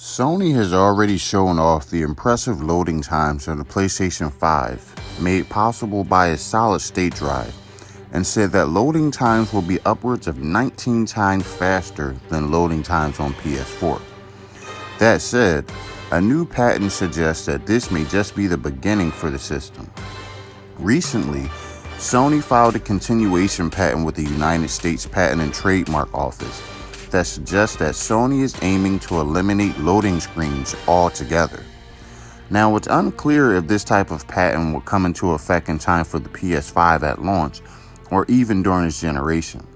Sony has already shown off the impressive loading times of the PlayStation 5, made possible by a solid-state drive, and said that loading times will be upwards of 19 times faster than loading times on PS4. That said, a new patent suggests that this may just be the beginning for the system. Recently, Sony filed a continuation patent with the United States Patent and Trademark Office that suggests that Sony is aiming to eliminate loading screens altogether. Now, it's unclear if this type of patent will come into effect in time for the PS5 at launch or even during its generation.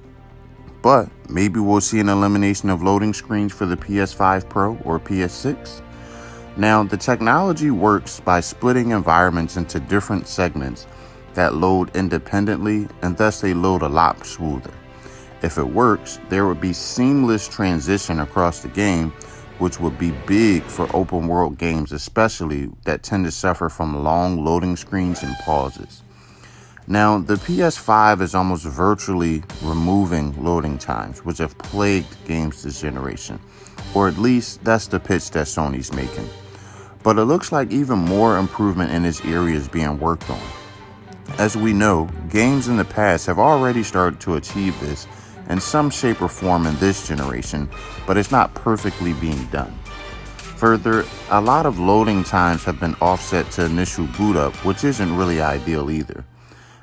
But maybe we'll see an elimination of loading screens for the PS5 Pro or PS6. Now, the technology works by splitting environments into different segments that load independently, and thus they load a lot smoother. If it works, there would be seamless transition across the game, which would be big for open world games, especially that tend to suffer from long loading screens and pauses. Now, the PS5 is almost virtually removing loading times, which have plagued games this generation, or at least that's the pitch that Sony's making. But it looks like even more improvement in this area is being worked on. As we know, games in the past have already started to achieve this in some shape or form in this generation, but it's not perfectly being done. Further, a lot of loading times have been offset to initial boot up, which isn't really ideal either.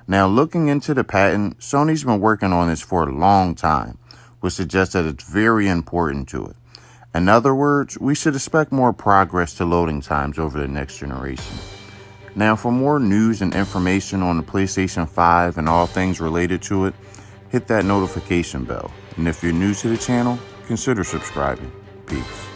Now, looking into the patent, Sony's been working on this for a long time, which suggests that it's very important to it. In other words, we should expect more progress to loading times over the next generation. Now, for more news and information on the PlayStation 5 and all things related to it, hit that notification bell. And if you're new to the channel, consider subscribing. Peace.